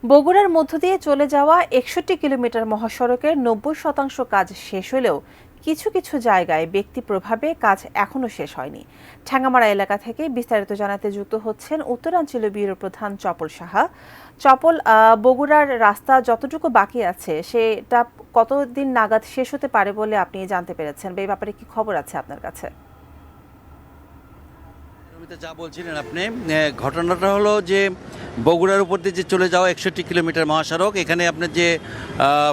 বগুড়ার মধ্য দিয়ে চলে যাওয়া ৬১ কিলোমিটার মহাসড়কের ৯০% কাজ শেষ হলেও কিছু কিছু জায়গায় ব্যক্তি প্রভাবে কাজ এখনো শেষ হয়নি। ঠ্যাঙ্গামারা এলাকা থেকে বিস্তারিত জানাতে যুক্ত হচ্ছেন উত্তরাঞ্চলীয় ব্যুরো প্রধান চপল সাহা। চপল, বগুড়ার রাস্তা যতটুকু বাকি আছে সেটা কতদিন নাগাদ শেষ হতে পারে বলে আপনি জানতে পেরেছেন, এই ব্যাপারে কি খবর আছে আপনার কাছে? যা বলছিলেন আপনি, ঘটনাটা হলো যে বগুড়ার উপর দিয়ে যে চলে যাওয়া ৬১ কিলোমিটার মহাসড়ক, এখানে আপনার যে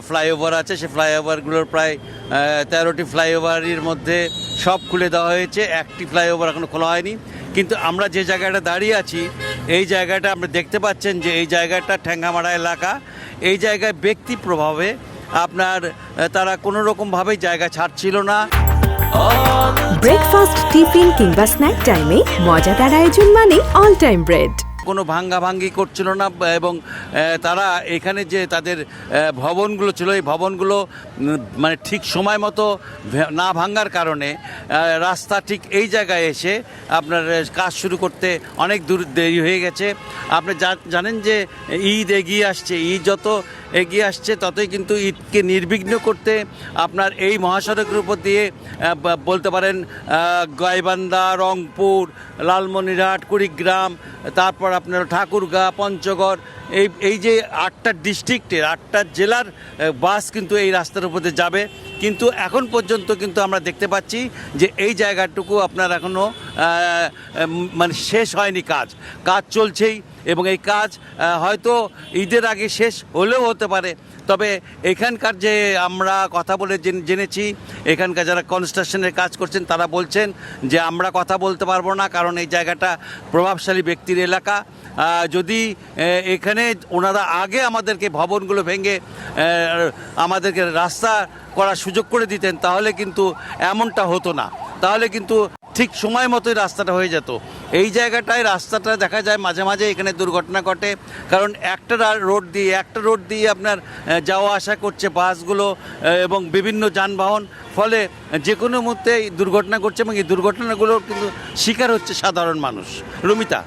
ফ্লাইওভার আছে সে ফ্লাইওভারগুলোর প্রায় ১৩টি ফ্লাইওভারের মধ্যে সব খুলে দেওয়া হয়েছে, একটি ফ্লাইওভার এখনো খোলা হয়নি। কিন্তু আমরা যে জায়গাটা দাঁড়িয়ে আছি এই জায়গাটা আপনি দেখতে পাচ্ছেন যে এই জায়গাটা ঠ্যাঙ্গামারা এলাকা। এই জায়গায় ব্যক্তি প্রভাবে আপনার তারা কোনো রকমভাবেই জায়গা ছাড়ছিল না। ব্রেকফাস্ট, টিফিন কিংবা স্ন্যাক টাইমে মজাদার আয়োজন মানে অল টাইম ব্রেড। কোনো ভাঙ্গাভাঙ্গি করছিল না এবং তারা এখানে যে তাদের ভবনগুলো ছিল এই ভবনগুলো মানে ঠিক সময় মতো না ভাঙ্গার কারণে রাস্তা ঠিক এই জায়গায় এসে আপনার কাজ শুরু করতে অনেক দূর দেরি হয়ে গেছে। আপনি জানেন যে ঈদ এগিয়ে আসছে, ঈদ যত এগিয়ে আসছে ততই কিন্তু ঈদকে নির্বিঘ্ন করতে আপনার এই মহাসড়কের উপর দিয়ে বলতে পারেন গাইবান্ধা, রংপুর, লালমনিরহাট, কুড়িগ্রাম, তারপর আপনার ঠাকুরগাঁ, পঞ্চগড়, এই যে ৮টা ডিস্ট্রিক্টের ৮টা জেলার বাস কিন্তু এই রাস্তার উপর দিয়ে যাবে। কিন্তু এখন পর্যন্ত কিন্তু আমরা দেখতে পাচ্ছি যে এই জায়গাটুকু আপনার এখনও মানে শেষ হয়নি, কাজ চলছেই এবং এই কাজ হয়তো ঈদের আগে শেষ হলেও হতে পারে। তবে এখানকার যে আমরা কথা বলে জেনেছি, এখানকার যারা কনস্ট্রাকশনের কাজ করছেন তারা বলছেন যে আমরা কথা বলতে পারবো না, কারণ এই জায়গাটা প্রভাবশালী ব্যক্তির এলাকা। যদি এখানে ওনারা আগে আমাদেরকে ভবনগুলো ভেঙে আমাদেরকে রাস্তা করার সুযোগ করে দিতেন তাহলে কিন্তু এমনটা হতো না, তাহলে কিন্তু ঠিক সময় মতোই রাস্তাটা হয়ে যেত। এই জায়গাটায় রাস্তাটা দেখা যায় মাঝে মাঝে এখানে দুর্ঘটনা ঘটে, কারণ একটা রোড দিয়ে আপনার যাওয়া আসা করছে বাসগুলো এবং বিভিন্ন যানবাহন, ফলে যে কোনো মুহূর্তে দুর্ঘটনা ঘটছে এবং এই দুর্ঘটনাগুলোর কিন্তু শিকার হচ্ছে সাধারণ মানুষ। রুমিতা।